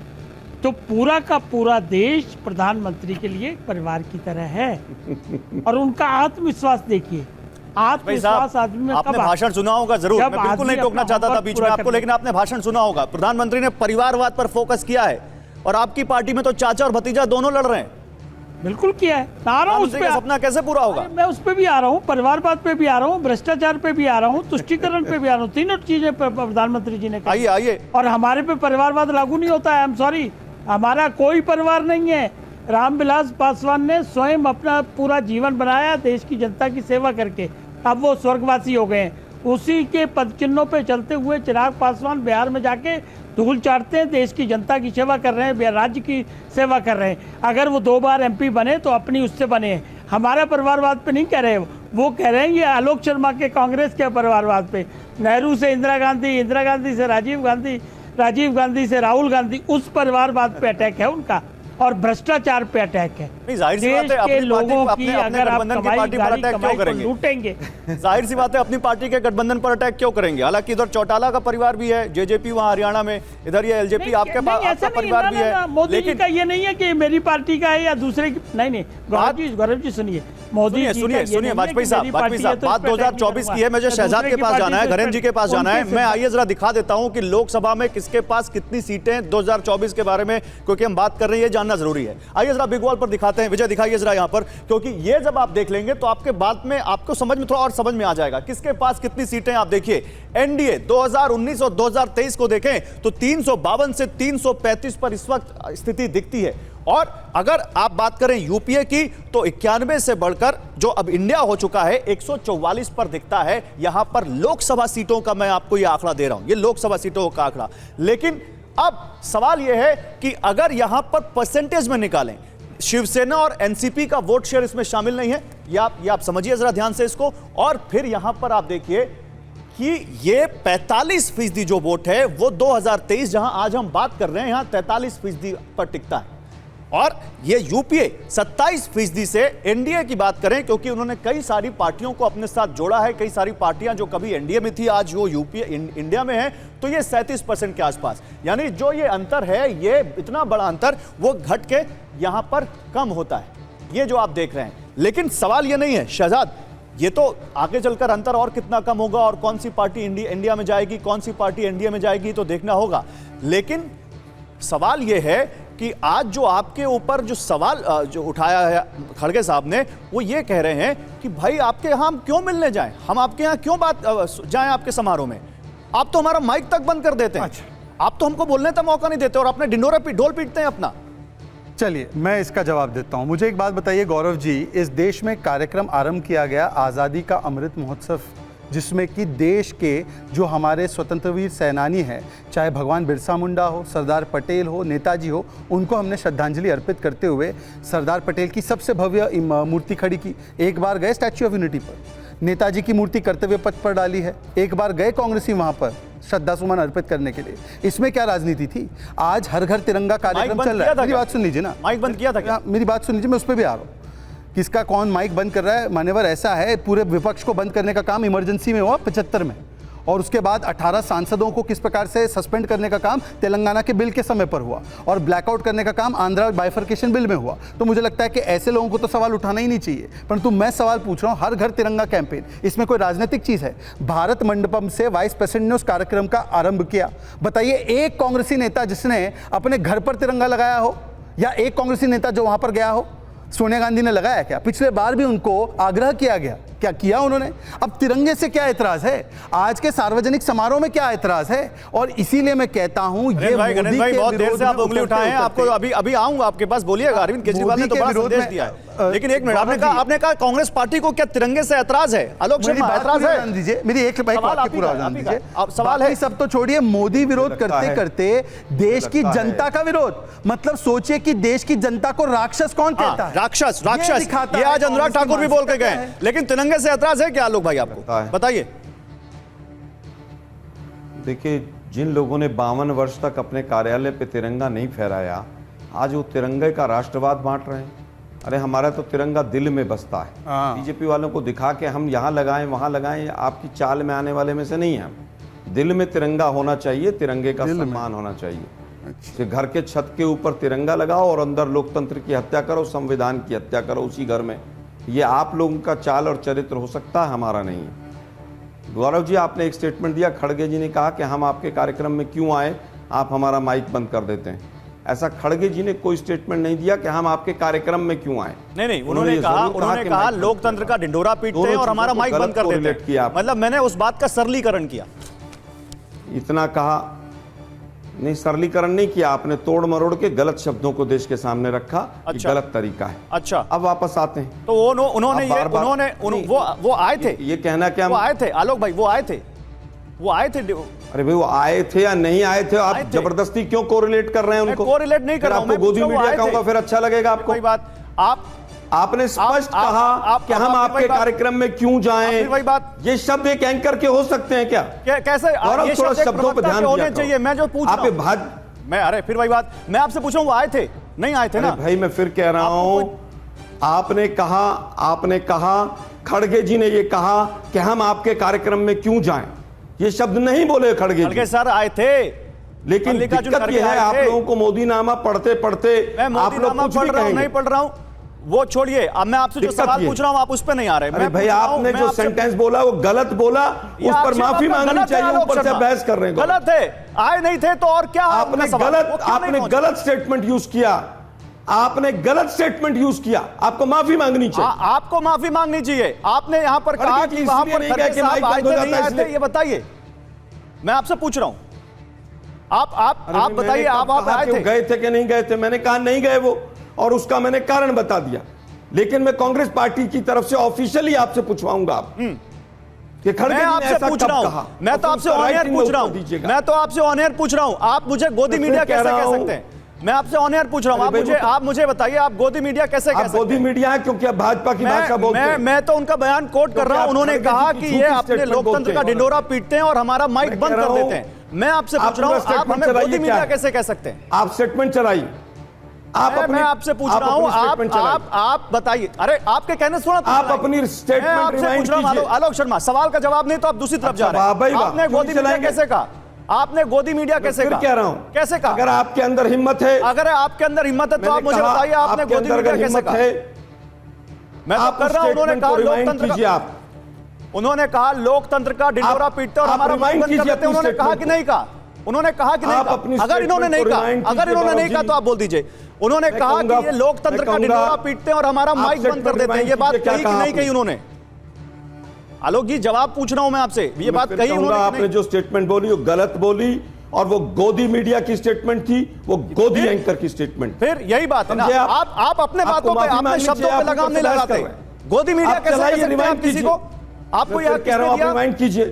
तो पूरा का पूरा देश प्रधानमंत्री के लिए परिवार की तरह है, और उनका आत्मविश्वास देखिए, आत्मविश्वास आदमी में। आपने भाषण सुना होगा जरूर, मैं बिल्कुल नहीं टोकना चाहता था बीच में आपको, लेकिन आपने भाषण सुना होगा। प्रधानमंत्री ने परिवारवाद पर फोकस किया है, और आपकी पार्टी में तो चाचा और भतीजा दोनों लड़ रहे हैं। बिल्कुल किया है, आ रहा हूं उस पे। सपना कैसे पूरा होगा? मैं उस पे भी आ रहा हूं, परिवारवाद पे भी आ रहा हूं, भ्रष्टाचार पे भी आ रहा हूं, तुष्टीकरण पे भी आ रहा हूं। तीनों चीजें प्रधानमंत्री जी ने कही। आइए। और हमारे पे परिवारवाद लागू नहीं होता है, आई एम सॉरी, हमारा कोई परिवार नहीं है। रामविलास पासवान ने स्वयं अपना पूरा जीवन बनाया देश की जनता की सेवा करके, अब वो स्वर्गवासी हो गए हैं। उसी के पद चिन्हों पे चलते हुए चिराग पासवान बिहार में जाके धूल चाटते हैं, देश की जनता की सेवा कर रहे हैं, राज्य की सेवा कर रहे हैं। अगर वो 2 बार MP बने तो अपनी उससे बने हैं, हमारा परिवारवाद पे नहीं कह रहे, वो कह रहे हैं ये आलोक शर्मा के कांग्रेस के परिवारवाद पे। नेहरू से इंदिरा गांधी, इंदिरा गांधी से राजीव गांधी, राजीव गांधी से राहुल गांधी, उस परिवारवाद पे अटैक है उनका और भ्रष्टाचार पे अटैक है। जाहिर सी बात है, देश के अपनी लोगों पार्टी, की अपने अगर आप गठबंधन की पार्टी पर अटैक क्यों करेंगे? लूटेंगे। जाहिर सी बात है, अपनी पार्टी के गठबंधन पर अटैक क्यों करेंगे? हालांकि इधर चौटाला का परिवार भी है, JJP वहां हरियाणा में, इधर ये LJP आपके पास आपका परिवार भी है। मोदी जी का ये नहीं है कि मेरी पार्टी का है या दूसरे की, नहीं गौरव जी सुनिए, मोदी जी सुनिए वाजपेयी साहब, बात 2024 की है। मुझे शहजाद के पास जाना है, घरेन्द्र जी के पास जाना है। मैं आइए जरा दिखा देता हूं कि लोकसभा में किसके पास कितनी सीटें 2024 के बारे में, क्योंकि हम बात कर रहे हैं, ये जानना जरूरी है। आइए जरा बिग वॉल पर दिखाते हैं, विजय दिखाइए जरा यहां पर, क्योंकि ये जब आप देख लेंगे तो आपके बाद में आपको समझ में थोड़ा और समझ में आ जाएगा किसके पास कितनी सीटें। आप देखिए NDA 2019 और 2023 को देखें तो 352 से 335 पर इस वक्त स्थिति दिखती है। और अगर आप बात करें यूपीए की तो 91 से बढ़कर जो अब इंडिया हो चुका है 144 पर दिखता है। यहां पर लोकसभा सीटों का मैं आपको यह आंकड़ा दे रहा हूं, ये लोकसभा सीटों का आंकड़ा। लेकिन अब सवाल यह है कि अगर यहां पर परसेंटेज में निकालें, शिवसेना और एनसीपी का वोट शेयर इसमें शामिल नहीं है, ये आप समझिए जरा ध्यान से इसको। और फिर यहां पर आप देखिए कि ये 45% जो वोट है वो 2023 जहां आज हम बात कर रहे हैं यहां 43% पर टिकता है। और ये यूपीए 27% से एनडीए की बात करें, क्योंकि उन्होंने कई सारी पार्टियों को अपने साथ जोड़ा है, कई सारी पार्टियां जो कभी एनडीए में थी आज वो यूपीए इंडिया में है, तो ये 37% के आसपास। यानी जो ये अंतर है, ये इतना बड़ा अंतर वो घट के यहां पर कम होता है, ये जो आप देख रहे हैं। लेकिन सवाल ये नहीं है शहजाद, ये तो आगे चलकर अंतर और कितना कम होगा और कौन सी पार्टी इंडिया में जाएगी, कौन सी पार्टी एनडीए में जाएगी, तो देखना होगा। लेकिन सवाल यह है कि आज जो आपके ऊपर जो सवाल जो उठाया है खड़गे साहब ने, वो ये कह रहे हैं कि भाई आपके यहाँ हम क्यों मिलने जाएं, हम आपके यहाँ क्यों जाएं आपके समारोह में, आप तो हमारा माइक तक बंद कर देते हैं। आप तो हमको बोलने का मौका नहीं देते और अपने ढोल पीटते हैं अपना। चलिए मैं इसका जवाब देता हूं। मुझे एक बात बताइए गौरव जी, इस देश में कार्यक्रम आरंभ किया गया आज़ादी का अमृत महोत्सव, जिसमें कि देश के जो हमारे स्वतंत्रवीर सेनानी हैं, चाहे भगवान बिरसा मुंडा हो, सरदार पटेल हो, नेताजी हो, उनको हमने श्रद्धांजलि अर्पित करते हुए सरदार पटेल की सबसे भव्य मूर्ति खड़ी की। एक बार गए स्टैच्यू ऑफ यूनिटी पर, नेताजी की मूर्ति कर्तव्य पथ पर डाली है, एक बार गए कांग्रेसी वहाँ पर श्रद्धा सुमन अर्पित करने के लिए। इसमें क्या राजनीति थी? आज हर घर तिरंगा कार्यक्रम चल रहा है। मेरी बात सुन लीजिए ना, माइक बंद किया था क्या? मेरी बात सुन लीजिए, मैं उस पर भी आ रहा हूँ। किसका कौन माइक बंद कर रहा है? मान्यवर ऐसा है, पूरे विपक्ष को बंद करने का काम इमरजेंसी में हुआ 75 में, और उसके बाद 18 सांसदों को किस प्रकार से सस्पेंड करने का काम तेलंगाना के बिल के समय पर हुआ, और ब्लैकआउट करने का काम आंध्रा बाइफर्केशन बिल में हुआ। तो मुझे लगता है कि ऐसे लोगों को तो सवाल उठाना ही नहीं चाहिए। परंतु मैं सवाल पूछ रहा हूँ, हर घर तिरंगा कैंपेन, इसमें कोई राजनीतिक चीज़ है? भारत मंडपम से वाइस प्रेसिडेंट ने उस कार्यक्रम का आरंभ किया। बताइए एक कांग्रेसी नेता जिसने अपने घर पर तिरंगा लगाया हो, या एक कांग्रेसी नेता जो वहाँ पर गया हो? सोनिया गांधी ने लगाया क्या? पिछले बार भी उनको आग्रह किया गया, क्या किया उन्होंने? अब तिरंगे से क्या ऐतराज है? आज के सार्वजनिक समारोह में क्या ऐतराज है? और इसीलिए मैं कहता हूं, ये भाई बहुत देर से आप उंगली उठाए हैं, आपको अभी आऊंगा आपके पास, बोलिएगा। अरविंद केजरीवाल ने तो बड़ा संदेश दिया है, लेकिन एक मिनट, आपने कहा कांग्रेस पार्टी को क्या तिरंगे से ऐतराज है? आलोक शर्मा, ऐतराज है? दीजिए मेरी एक वाक्य पूरा जान दीजिए। सवाल है, सब तो छोड़िए, मोदी विरोध करते करते देश की जनता का विरोध, मतलब सोचिए कि देश की जनता को राक्षस कौन कहता है? राक्षस, ये आज अनुराग ठाकुर भी बोल के गए। लेकिन तिरंगे से ऐतराज है क्या आलोक भाई आपको? बताइए। देखिए, जिन लोगों ने 52 वर्ष तक अपने कार्यालय पे तिरंगा नहीं फहराया, आज वो तिरंगे का राष्ट्रवाद बांट रहे हैं। अरे हमारा तो तिरंगा दिल में बसता है। बीजेपी वालों को दिखा के हम यहाँ लगाएं वहाँ लगाएं, आपकी चाल में आने वाले में से नहीं है। दिल में तिरंगा होना चाहिए, तिरंगे का सम्मान होना चाहिए। घर के छत के ऊपर तिरंगा लगाओ और अंदर लोकतंत्र की हत्या करो, संविधान की हत्या करो उसी घर में। ये आप लोगों का चाल और चरित्र हो सकता है, हमारा नहीं है। गौरव जी, आपने एक स्टेटमेंट दिया, खड़गे जी ने कहा कि हम आपके कार्यक्रम में क्यों आए, आप हमारा माइक बंद कर देते हैं। ऐसा खड़गे जी ने कोई स्टेटमेंट नहीं दिया कि हम आपके कार्यक्रम में क्यों आए। नहीं, उन्होंने कहा लोकतंत्र का ढिंढोरा पीटते हैं और हमारा माइक बंद कर देते हैं। मतलब मैंने उस बात का सरलीकरण किया। इतना कहा नहीं, सरलीकरण नहीं किया आपने, तोड़ मरोड़ के गलत शब्दों को देश के सामने रखा। अच्छा। गलत तरीका है। अच्छा, अब वापस आते हैं तो उन्होंने ये वो आए थे, ये कहना क्या, वो आए थे आलोक भाई, वो आए थे। अरे भाई वो आए थे या नहीं आए थे, आप जबरदस्ती क्यों कोरिलेट कर रहे हैं उनको? कोरिलेट नहीं कर रहा हूं, आपको गोदी मीडिया कहूंगा फिर अच्छा लगेगा आपको? कोई बात, आपने स्पष्ट कहा कि हम आपके कार्यक्रम में क्यों जाएं। वही बात, ये शब्द एक एंकर के हो सकते हैं क्या? कैसे? और ये थोड़ा शब्दों पर ध्यान होने चाहिए। मैं जो पूछ रहा हूं, मैं अरे फिर वही बात, मैं आपसे पूछ रहा हूं, वो आए थे नहीं आए थे ना? भाई मैं फिर कह रहा हूं, आपने कहा खड़गे जी ने ये कहा कि हम आपके कार्यक्रम में क्यों जाएं, ये शब्द नहीं बोले खड़गे जी। सर आए थे, लेकिन दिक्कत ये है आप लोगों को मोदी नामा पढ़ते पढ़ते आप लोग कुछ भी कहेंगे। नहीं पढ़ रहा हूं, वो छोड़िए। अब मैं आपसे जो सवाल पूछ रहा हूं आप उस पर नहीं आ रहे। अरे भाई आपने जो सेंटेंस बोला वो गलत बोला, उस पर माफी मांगनी चाहिए, ऊपर से बहस कर रहे हैं। गलत है, आए नहीं थे तो और क्या? आपने गलत स्टेटमेंट यूज किया, आपने गलत स्टेटमेंट यूज किया, आपको माफी मांगनी चाहिए। आपको माफी मांगनी चाहिए। आपने यहां पर कहा कि वहां पर नहीं आए थे, ये बताइए, मैं आपसे पूछ रहा हूं। आप बताइए, आप आए थे? गए थे कि नहीं गए थे? मैंने कहा नहीं गए वो, और उसका मैंने कारण बता दिया। लेकिन मैं कांग्रेस पार्टी की तरफ से ऑफिशियली आपसे पूछवाऊंगा आप कि खड़गे मैं आपसे पूछ रहा हूं, मैं तो आपसे ऑन एयर पूछ रहा हूं, मैं तो आपसे ऑन एयर पूछ रहा हूं, आप मुझे गोदी मीडिया कैसे कह सकते हैं? मैं आपसे ऑन एयर पूछ रहा हूं, आप मुझे बताइए, आप गोदी मीडिया कैसे कह सकते हैं? गोदी मीडिया है क्योंकि आप भाजपा की भाषा बोलते हैं। मैं तो उनका बयान कोट कर रहा हूं। उन्होंने कहा कि ये अपने लोकतंत्र का ढिंढोरा पीटते हैं और हमारा माइक बंद कर देते हैं। मैं आपसे पूछ रहा हूं, आप हमें गोदी मीडिया कैसे कह सकते हैं? आप स्टेटमेंट चलाइए। मैं आपसे पूछ रहा हूं, आप बताइए। अरे आपके कहने सुना, आप अपनी स्टेटमेंट रिवाइंड कीजिए। आलोक शर्मा, सवाल का जवाब नहीं तो आप दूसरी तरफ जा रहे हैं। आपने गोदी मीडिया कैसे कहा? आपने गोदी मीडिया कैसे कहा? कह रहा हूं, कैसे कहा? अगर आपके अंदर हिम्मत है, अगर आपके अंदर हिम्मत है तो आप मुझे बताइए, आपने गोदी मीडिया कैसे कहा? मैं तो कर रहा हूं, उन्होंने कहा लोकतंत्र का, उन्होंने कहा लोकतंत्र का ढिंढोरा पीटते और हमारा माइक बंद कर देते। उन्होंने कहा कि नहीं कहा? उन्होंने कहा कि नहीं कहा? अगर इन्होंने नहीं कहा, अगर इन्होंने नहीं कहा तो आप बोल दीजिए। उन्होंने कहा कि ये लोकतंत्र का ढिंढोरा पीटते हैं और हमारा माइक बंद कर देते हैं। ये बात कही कि नहीं कही उन्होंने? आलोक जी, जवाब पूछ रहा हूं मैं आपसे, ये बात कही उन्होंने? आपने जो स्टेटमेंट बोली वो गलत बोली, और वो गोदी मीडिया की स्टेटमेंट थी, वो गोदी एंकर की स्टेटमेंट। फिर यही बात है ना, आप अपने बातों पे, अपने शब्दों पे लगाम नहीं लगाते। गोदी मीडिया कैसे कह सकते हैं आप किसी को? आपको याद कह रहा हूं, आप रिमाइंड कीजिए,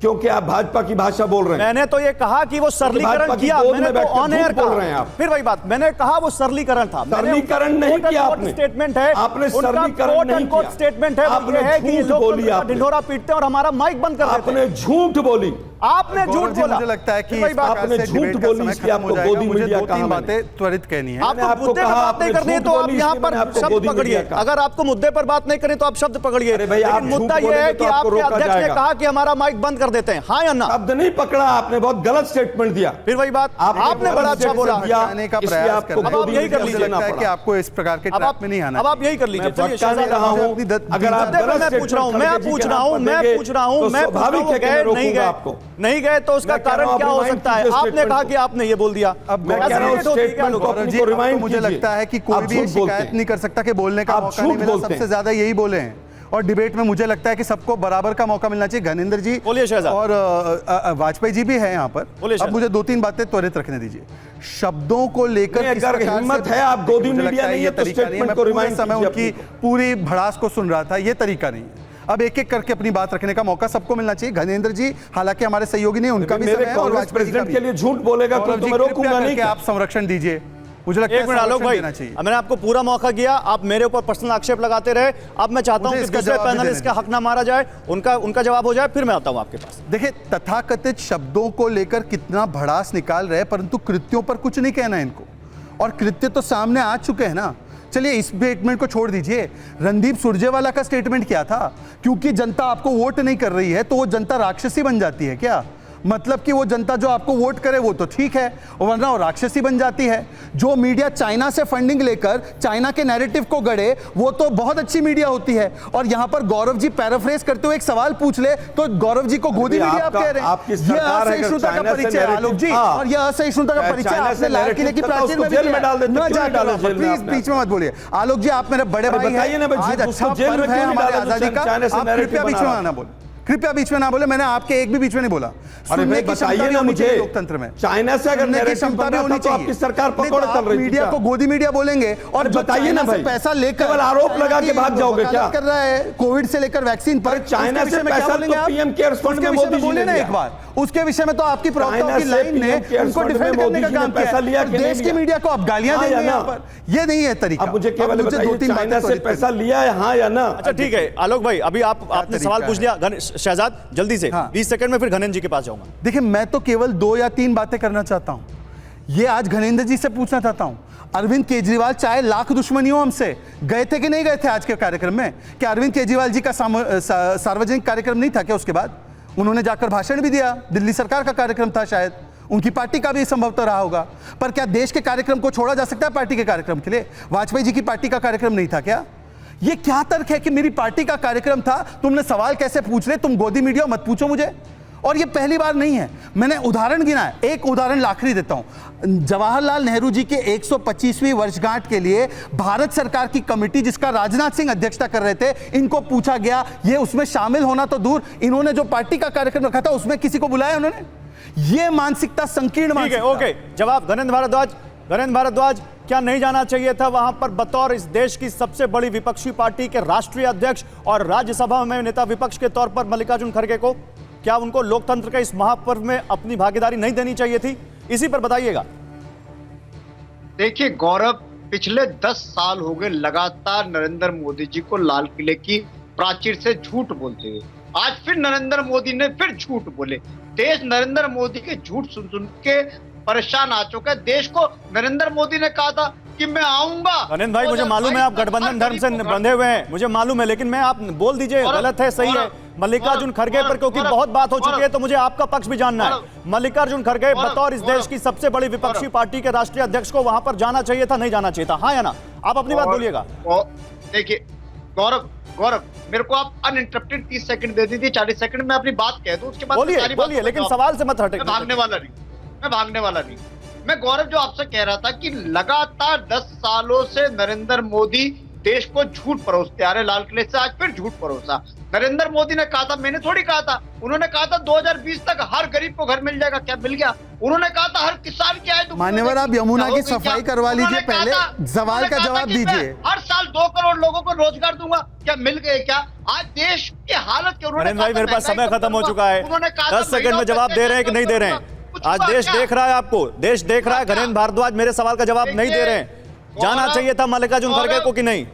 क्योंकि आप भाजपा की भाषा बोल रहे हैं। मैंने तो ये कहा कि वो सरलीकरण किया, मैंने तो ऑन एयर बोल रहे हैं आप। फिर वही बात, मैंने कहा वो सरलीकरण था। सरलीकरण नहीं किया आपने, स्टेटमेंट है, आपने सरलीकरण नहीं किया। स्टेटमेंट है, आपने ढिंढोरा पीटते और हमारा माइक बंद कर देते। आपने झूठ बोली, आपने झूठ बोला। मुझे लगता है कि आपने झूठ बोली, इसलिए आपको गोदी मीडिया कहा। बातें त्वरित कहनी है। आपको मुद्दे पर बात नहीं करनी है तो आप यहाँ पर शब्द पकड़िए। अगर आपको मुद्दे पर बात नहीं करनी तो आप शब्द पकड़िए। लेकिन मुद्दा यह है कि आपके अध्यक्ष ने कहा कि हमारा माइक बंद कर देते हैं, हाँ या ना? शब्द नहीं पकड़ा आपने, बहुत गलत स्टेटमेंट दिया। फिर वही बात, आपने बड़ा अच्छा बोला। का प्रयास कर रहे हैं। अब यही कर लीजिए, लगता है कि आपको इस प्रकार के ट्रैप में नहीं आना। अब आप यही कर लीजिए। चलिए, अगर आप मैं पूछ रहा हूं, मैं पूछ रहा हूं, मैं पूछ रहा हूं, मैं नहीं गए तो उसका कारण क्या हो सकता है? आपने कहा कि आपने ये बोल दिया। अब मैं कह रहा हूं, स्टेटमेंट को रिमाइंड, मुझे लगता है कि कोई भी शिकायत नहीं कर सकता कि बोलने का मौका नहीं मिला। सबसे ज्यादा यही बोले हैं, और डिबेट में मुझे लगता है कि सबको बराबर का मौका मिलना चाहिए। घनेंद्र जी और वाजपेयी जी भी हैं यहाँ पर। अब मुझे 2-3 बातें त्वरित रखने दीजिए। शब्दों को लेकर अगर हिम्मत है, आप गोदी मीडिया नहीं है तो स्टेटमेंट को रिमाइंड समय उनकी पूरी भड़ास को सुन रहा था, ये तरीका नहीं है। अब एक एक करके अपनी बात रखने का मौका सबको मिलना चाहिए। घनेंद्र जी हालांकि हमारे सहयोगी नहीं, उनका भी समय है, और वाजपेयी प्रेसिडेंट के लिए झूठ बोलेगा तो मैं रोकूंगा नहीं। आप संरक्षण दीजिए, मुझे लगता है। एक मिनट आलोक भाई, मैंने आपको पूरा मौका दिया, आप मेरे ऊपर पर्सनल आक्षेप लगाते रहे। अब मैं चाहता हूं कि दूसरे पैनलिस्ट का हक ना मारा जाए, उनका जवाब हो जाए, फिर मैं आता हूं आपके पास। देखिए, तथाकथित शब्दों को लेकर कितना भड़ास निकाल रहे हैं, परंतु कृत्यों पर कुछ नहीं कहना है इनको, और कृत्य तो सामने आ चुके हैं ना। चलिए, इस स्टेटमेंट को छोड़ दीजिए। रणदीप सुरजेवाला का स्टेटमेंट क्या था? क्योंकि जनता आपको वोट नहीं कर रही है तो वो जनता राक्षसी बन जाती है क्या? मतलब कि वो जनता जो आपको वोट करे वो तो ठीक है, वरना वो राक्षसी बन जाती है। जो मीडिया चाइना से फंडिंग लेकर चाइना के नैरेटिव को गढ़े वो तो बहुत अच्छी मीडिया होती है। और यहां पर गौरव जी पैराफ्रेज करते हुए एक सवाल पूछ ले तो गौरव जी को गोदी मीडिया आप कह रहे हैं। यह असहिष्णुता का परिचय आलोक जी, और यह असहिष्णुता का परिचय आपने लाल किले की प्राचीर में प्लीज बीच में मत बोलिए। आलोक जी, आप मेरे बड़े भाई हैं, आज अच्छा पर्व है हमारी आजादी का, आप कृपया बीच में आना बोले। कृपया बीच में ना बोले, मैंने आपके एक भी बीच में नहीं बोला। अरे भाई बताइए ना मुझे, लोकतंत्र में चाइना से अगर नैरेटिव बन रहा था तो आपकी सरकार पकड़ चल रही थी। मीडिया को गोदी मीडिया बोलेंगे और बताइए ना भाई, पैसा लेकर केवल आरोप लगा के भाग जाओगे क्या? कर रहा है कोविड से लेकर वैक्सीन पर, चाइना से पैसा तो पीएम केयर्स फंड में मोदी जी ने ना एक बार उसके विषय में तो आपकी प्रवक्ताओं की लाइन ने उनको डिफेंड करने का काम पैसा लिया किया। देश की मीडिया को आप गालियां देंगे यहाँ पर, ये नहीं है तरीका। अब मुझे केवल बताइए चाइना से पैसा लिया है हाँ या ना? अच्छा ठीक है आलोक भाई, अभी आपने सवाल पूछ लिया। शहजाद जल्दी से 20 सेकंड में फिर घनेंद्र जी के पास जाऊंगा। देखिए मैं तो केवल 2 या 3 बातें करना चाहता हूं। ये आज घनेंद्र जी से पूछना चाहता हूं, अरविंद केजरीवाल चाहे लाख दुश्मनी हो हमसे, गए थे कि नहीं गए थे आज के कार्यक्रम में? क्या अरविंद केजरीवाल जी का सार्वजनिक कार्यक्रम नहीं था क्या? उसके बाद उन्होंने जाकर भाषण भी दिया, दिल्ली सरकार का कार्यक्रम था, शायद उनकी पार्टी का भी संभवतः रहा होगा। पर क्या देश के कार्यक्रम को छोड़ा जा सकता है पार्टी के कार्यक्रम के लिए? वाजपेयी जी की पार्टी का कार्यक्रम नहीं था क्या? ये क्या तर्क है कि मेरी पार्टी का कार्यक्रम था, तुमने सवाल कैसे पूछ रहे? तुम गोदी मीडिया मत पूछो मुझे। और ये पहली बार नहीं है, मैंने उदाहरण गिना है, एक उदाहरण आखिरी देता हूं। जवाहरलाल नेहरू जी के 125वीं वर्षगांठ के लिए भारत सरकार की कमेटी, जिसका राजनाथ सिंह अध्यक्षता कर रहे थे, इनको पूछा गया, ये उसमें शामिल होना तो दूर, इन्होंने जो पार्टी का कार्यक्रम रखा था उसमें किसी को बुलाया उन्होंने? ये मानसिकता संकीर्ण मानसिकता। ओके, जवाब घनेंद्र भारद्वाज, क्या नहीं जाना चाहिए था वहां पर बतौर इस देश की सबसे बड़ी विपक्षी पार्टी के राष्ट्रीय अध्यक्ष और राज्यसभा में नेता विपक्ष के तौर पर मल्लिकार्जुन खड़गे को? क्या उनको लोकतंत्र के इस महापर्व में अपनी भागीदारी नहीं देनी चाहिए थी? इसी पर बताइएगा। देखिए गौरव, पिछले 10 साल हो गए लगातार नरेंद्र मोदी जी को लाल किले की प्राचीर से झूठ बोलते हुए। आज फिर नरेंद्र मोदी ने फिर झूठ बोले। देश नरेंद्र मोदी के झूठ सुन सुन के परेशान आ चुका है। देश को नरेंद्र मोदी ने कहा था कि मैं आऊंगा। अनिल भाई मुझे मालूम है आप गठबंधन धर्म से बंधे हुए हैं, मुझे मालूम है, लेकिन मैं आप बोल दीजिए गलत है सही है। मल्लिकार्जुन खड़गे पर क्योंकि बहुत बात हो चुकी है तो मुझे आपका पक्ष भी जानना है। मल्लिकार्जुन खड़गे बतौर इस देश की सबसे बड़ी विपक्षी पार्टी के राष्ट्रीय अध्यक्ष को वहां पर जाना चाहिए था, नहीं जाना चाहिए था, हाँ या ना? आप अपनी बात बोलिएगा। देखिए गौरव, मेरे को आप अनइंटरप्टेड 30 सेकंड दे दीजिए, 40 सेकंड में अपनी बात कह दूं, उसके बाद बोलिए, लेकिन सवाल से मत हटे। मैं भागने वाला नहीं। मैं गौरव जो आपसे कह रहा था कि लगातार 10 सालों से नरेंद्र मोदी देश को झूठ परोसते आ रहे, लाल किले से आज फिर झूठ परोसा। नरेंद्र मोदी ने कहा था, मैंने थोड़ी कहा था, उन्होंने कहा था 2020 तक हर गरीब को घर मिल जाएगा, क्या मिल गया? उन्होंने कहा था हर किसान की आय दुगनी। मान्यवर आप यमुना की सफाई करवा लीजिए, पहले सवाल का जवाब दीजिए। हर साल 2 करोड़ लोगों को रोजगार दूंगा, क्या मिल गए? क्या आज देश की हालत क्या? भाई मेरे पास समय खत्म हो चुका है, 10 सेकंड में जवाब दे रहे हैं कि नहीं दे रहे हैं? आज देश देख रहा है, आपको देश देख रहा है। घनेंद्र भारद्वाज मेरे सवाल का जवाब नहीं दे रहे हैं। जाना चाहिए था मल्लिकार्जुन खड़गे को कि नहीं?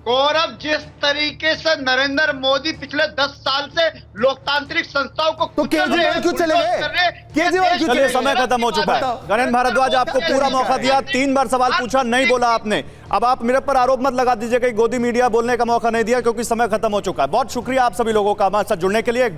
गौरव, जिस तरीके से नरेंद्र मोदी पिछले 10 साल से लोकतांत्रिक संस्थाओं को तो केजरीवाल क्यों चले गए? केजरीवाल क्यों? चलिए समय खत्म हो चुका है। घनेंद्र भारद्वाज आपको पूरा मौका दिया, 3 बार सवाल पूछा, नहीं बोला आपने। अब आप मेरे पर आरोप मत लगा दीजिए कि गोदी मीडिया बोलने का मौका नहीं दिया, क्योंकि समय खत्म हो चुका है। बहुत शुक्रिया आप सभी लोगों का हमारे साथ जुड़ने के लिए।